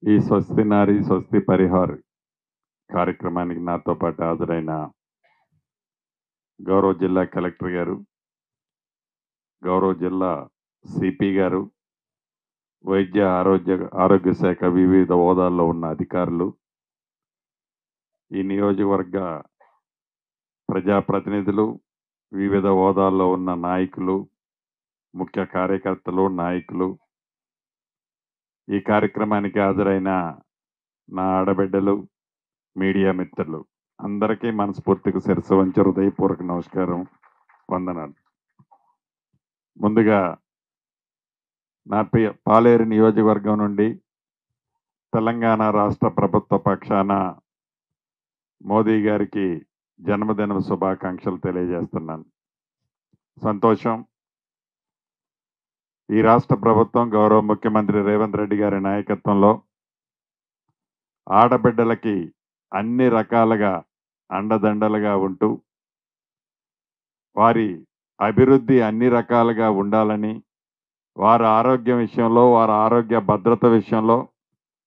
ఈ స్వస్తి నారి స్వస్తి పరిహార్ కార్యక్రమానికి నాతో పాటు హాజరైన గౌరవ జిల్లా కలెక్టర్ గారు, గౌరవ జిల్లా సిపి గారు, వైద్య ఆరోగ్య శాఖ వివిధ హోదాల్లో ఉన్న అధికారులు, ఈ నియోజకవర్గ ప్రజాప్రతినిధులు, వివిధ హోదాల్లో ఉన్న నాయకులు, ముఖ్య కార్యకర్తలు, నాయకులు, ఈ కార్యక్రమానికి హాజరైన నా ఆడబిడ్డలు, మీడియా మిత్రులు అందరికీ మనస్ఫూర్తిగా శిరస్సు వంచి హృదయపూర్వక నమస్కారం, వందనాలు. ముందుగా నా పాలేరు నియోజకవర్గం నుండి తెలంగాణ రాష్ట్ర ప్రభుత్వ పక్షాన మోదీ గారికి జన్మదిన శుభాకాంక్షలు తెలియజేస్తున్నాను. సంతోషం. ఈ రాష్ట్ర ప్రభుత్వం గౌరవ ముఖ్యమంత్రి రేవంత్ రెడ్డి గారి నాయకత్వంలో ఆడబిడ్డలకి అన్ని రకాలుగా అండదండలుగా ఉంటూ వారి అభివృద్ధి అన్ని రకాలుగా ఉండాలని, వారి ఆరోగ్యం విషయంలో, వారి ఆరోగ్య భద్రత విషయంలో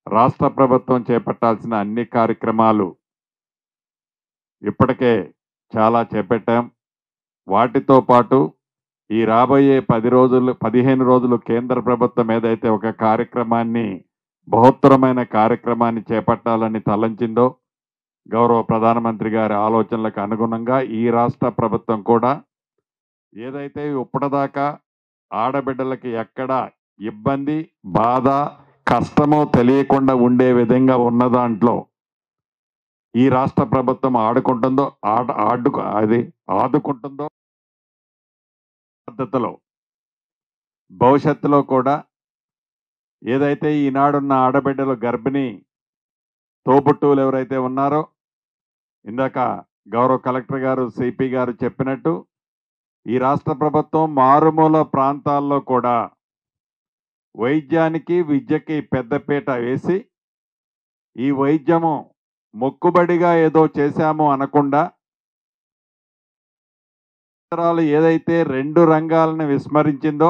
రాష్ట్ర ప్రభుత్వం చేపట్టాల్సిన అన్ని కార్యక్రమాలు ఇప్పటికే చాలా చేపట్టాం. వాటితో పాటు ఈ రాబోయే 15 రోజులు కేంద్ర ప్రభుత్వం ఏదైతే ఒక కార్యక్రమాన్ని, బృహత్తరమైన కార్యక్రమాన్ని చేపట్టాలని తలంచిందో, గౌరవ ప్రధానమంత్రి గారి ఆలోచనలకు అనుగుణంగా ఈ రాష్ట్ర ప్రభుత్వం కూడా ఏదైతే ఇప్పటిదాకా ఆడబిడ్డలకి ఎక్కడ ఇబ్బంది, బాధ, కష్టమో తెలియకుండా ఉండే విధంగా ఉన్న దాంట్లో ఈ రాష్ట్ర ప్రభుత్వం ఆదుకుంటుందో పద్ధతిలో భవిష్యత్తులో కూడా ఏదైతే ఈనాడున్న ఆడబిడ్డలు, గర్భిణీ తోబుట్టువులు ఎవరైతే ఉన్నారో, ఇందాక గౌరవ కలెక్టర్ గారు, సిపి గారు చెప్పినట్టు ఈ రాష్ట్ర ప్రభుత్వం మారుమూల ప్రాంతాల్లో కూడా వైద్యానికి, విద్యకి పెద్దపీట వేసి ఈ వైద్యము మొక్కుబడిగా ఏదో చేశాము అనకుండా ఏదైతే 2 రంగాలను విస్మరించిందో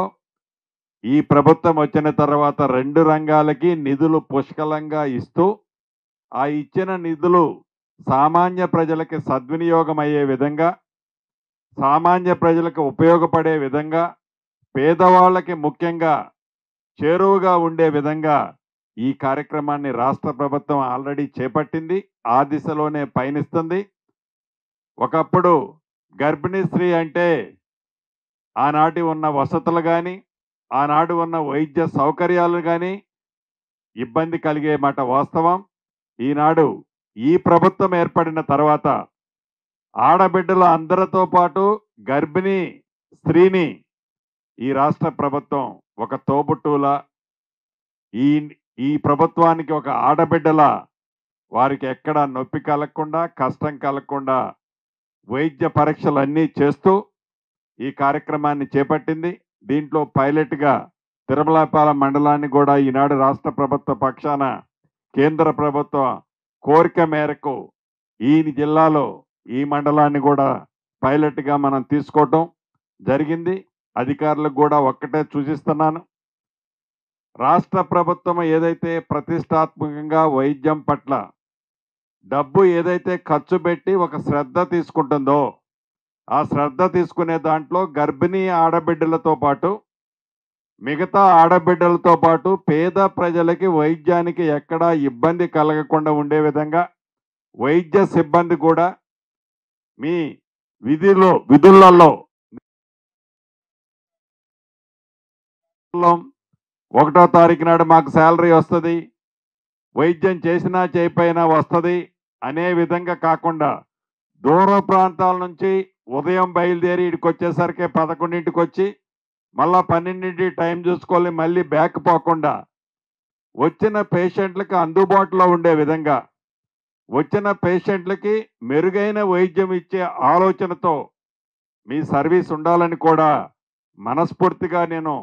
ఈ ప్రభుత్వం వచ్చిన తర్వాత 2 రంగాలకి నిధులు పుష్కలంగా ఇస్తూ, ఆ ఇచ్చిన నిధులు సామాన్య ప్రజలకి సద్వినియోగం అయ్యే విధంగా, సామాన్య ప్రజలకు ఉపయోగపడే విధంగా, పేదవాళ్ళకి ముఖ్యంగా చేరువుగా ఉండే విధంగా ఈ కార్యక్రమాన్ని రాష్ట్ర ప్రభుత్వం ఆల్రెడీ చేపట్టింది. ఆ దిశలోనే పయనిస్తుంది. ఒకప్పుడు గర్భిణీ స్త్రీ అంటే ఆనాటి ఉన్న వసతులు కానీ, ఆనాడు ఉన్న వైద్య సౌకర్యాలు కానీ ఇబ్బంది కలిగే మాట వాస్తవం. ఈనాడు ఈ ప్రభుత్వం ఏర్పడిన తర్వాత ఆడబిడ్డల అందరితో పాటు గర్భిణీ స్త్రీని ఈ రాష్ట్ర ప్రభుత్వం ఒక తోబుట్టువుల, ఈ ప్రభుత్వానికి ఒక ఆడబిడ్డల, వారికి ఎక్కడ నొప్పి కలగకుండా, కష్టం కలగకుండా వైద్య పరీక్షలన్నీ చేస్తూ ఈ కార్యక్రమాన్ని చేపట్టింది. దీంట్లో పైలట్గా తిరుమలపాలెం మండలాన్ని కూడా ఈనాడు రాష్ట్ర ప్రభుత్వ పక్షాన కేంద్ర ప్రభుత్వ కోరిక మేరకు ఈ జిల్లాలో ఈ మండలాన్ని కూడా పైలట్గా మనం తీసుకోవటం జరిగింది. అధికారులకు కూడా ఒక్కటే సూచిస్తున్నాను, రాష్ట్ర ప్రభుత్వం ఏదైతే ప్రతిష్టాత్మకంగా వైద్యం పట్ల డబ్బు ఏదైతే ఖర్చు పెట్టి ఒక శ్రద్ధ తీసుకుంటుందో, ఆ శ్రద్ధ తీసుకునే దాంట్లో గర్భిణీ ఆడబిడ్డలతో పాటు, మిగతా ఆడబిడ్డలతో పాటు పేద ప్రజలకి వైద్యానికి ఎక్కడా ఇబ్బంది కలగకుండా ఉండే విధంగా వైద్య సిబ్బంది కూడా మీ విధులలో 1వ తారీఖు నాడు మాకు శాలరీ వస్తుంది, వైద్యం చేసినా చేయకపోయినా వస్తుంది అనే విధంగా కాకుండా, దూర ప్రాంతాల నుంచి ఉదయం బయలుదేరి ఇక్కడికి వచ్చేసరికి 11ంటికి వచ్చి మళ్ళా 12ంటికి టైం చూసుకోవాలి, మళ్ళీ బ్యాక్ పోకుండా వచ్చిన పేషెంట్లకు అందుబాటులో ఉండే విధంగా, వచ్చిన పేషెంట్లకి మెరుగైన వైద్యం ఇచ్చే ఆలోచనతో మీ సర్వీస్ ఉండాలని కూడా మనస్ఫూర్తిగా నేను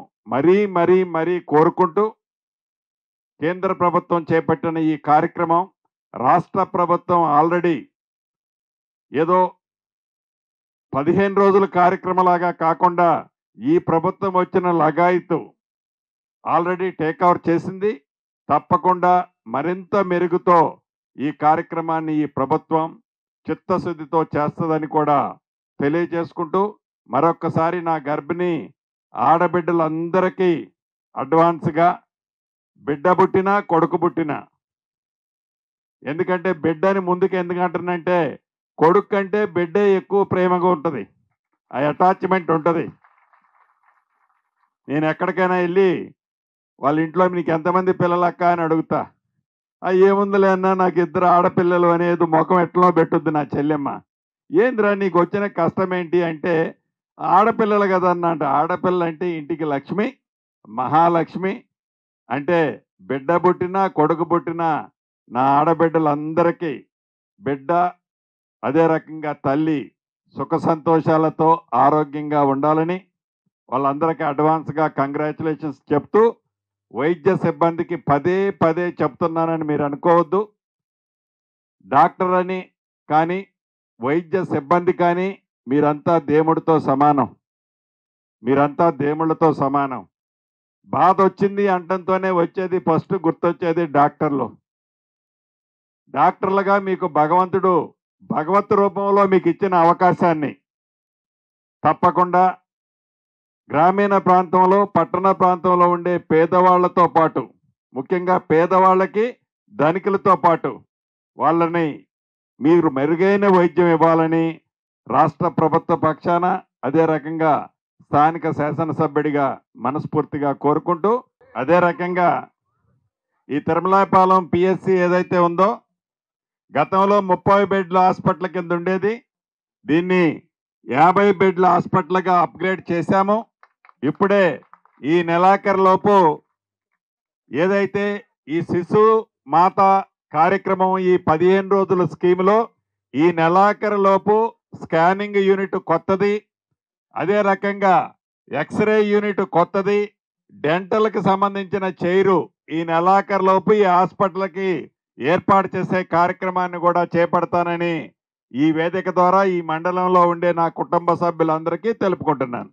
మరీ కోరుకుంటూ, కేంద్ర ప్రభుత్వం చేపట్టిన ఈ కార్యక్రమం రాష్ట్ర ప్రభుత్వం ఆల్రెడీ ఏదో 15 రోజుల కార్యక్రమంలాగా కాకుండా ఈ ప్రభుత్వం వచ్చిన లగాయతు ఆల్రెడీ టేక్ ఓవర్ చేసింది. తప్పకుండా మరింత మెరుగుతో ఈ కార్యక్రమాన్ని ఈ ప్రభుత్వం చిత్తశుద్ధితో చేస్తుందని కూడా తెలియజేసుకుంటూ మరొక్కసారి నా గర్భిణీ ఆడబిడ్డలందరికీ అడ్వాన్స్గా బిడ్డ పుట్టినా కొడుకు పుట్టినా, ఎందుకంటే బిడ్డని ముందుకు ఎందుకంటానంటే కొడుకు కంటే బిడ్డే ఎక్కువ ప్రేమగా ఉంటుంది, ఆ అటాచ్మెంట్ ఉంటుంది. నేను ఎక్కడికైనా వెళ్ళి వాళ్ళ ఇంట్లో నీకు ఎంతమంది పిల్లలక్క అని అడుగుతా, ఏముందిలే అన్నా నాకు 2 ఆడపిల్లలు అనేది ముఖం ఎట్లా పెట్టుద్ది నా చెల్లెమ్మ. ఏంద్రా నీకు వచ్చిన కష్టం ఏంటి అంటే, ఆడపిల్లలు కదా అన్నట్టు. ఆడపిల్ల అంటే ఇంటికి లక్ష్మి, మహాలక్ష్మి. అంటే బిడ్డ పుట్టినా కొడుకు పుట్టినా నా ఆడబిడ్డలందరికీ బిడ్డ అదే రకంగా తల్లి సుఖ సంతోషాలతో ఆరోగ్యంగా ఉండాలని వాళ్ళందరికీ అడ్వాన్స్గా కంగ్రాచులేషన్స్ చెప్తూ, వైద్య సిబ్బందికి పదే పదే చెప్తున్నానని మీరు అనుకోవద్దు. డాక్టర్ అని కానీ వైద్య సిబ్బంది కానీ మీరంతా దేవుడితో సమానం, మీరంతా దేవుళ్ళతో సమానం. బాధ వచ్చింది అంటంతోనే వచ్చేది ఫస్ట్ గుర్తొచ్చేది డాక్టర్లు. డాక్టర్లుగా మీకు భగవంతుడు భగవత్ రూపంలో మీకు ఇచ్చిన అవకాశాన్ని తప్పకుండా గ్రామీణ ప్రాంతంలో పట్టణ ప్రాంతంలో ఉండే పేదవాళ్లతో పాటు, ముఖ్యంగా పేదవాళ్ళకి ధనికులతో పాటు వాళ్ళని మీరు మెరుగైన వైద్యం ఇవ్వాలని రాష్ట్ర ప్రభుత్వ పక్షాన అదే రకంగా స్థానిక శాసనసభ్యుడిగా మనస్ఫూర్తిగా కోరుకుంటూ, అదే రకంగా ఈ తిరుమలాయపాలెం పిఎస్సి ఏదైతే ఉందో గతంలో 30 బెడ్ల హాస్పిటల్ కింద ఉండేది, దీన్ని 50 బెడ్ల హాస్పిటల్గా అప్గ్రేడ్ చేశాము. ఇప్పుడే ఈ నెలాఖరులోపు ఏదైతే ఈ శిశు మాత కార్యక్రమం ఈ 15 రోజుల స్కీములో ఈ నెలాఖరులోపు స్కానింగ్ యూనిట్ కొత్తది, అదే రకంగా ఎక్స్రే యూనిట్ కొత్తది, డెంటల్కి సంబంధించిన చైరు ఈ నెలాఖరులోపు ఈ హాస్పిటల్కి ఏర్పాటు చేసే కార్యక్రమాన్ని కూడా చేపడతానని ఈ వేదిక ద్వారా ఈ మండలంలో ఉండే నా కుటుంబ సభ్యులందరికీ తెలుపుకుంటున్నాను.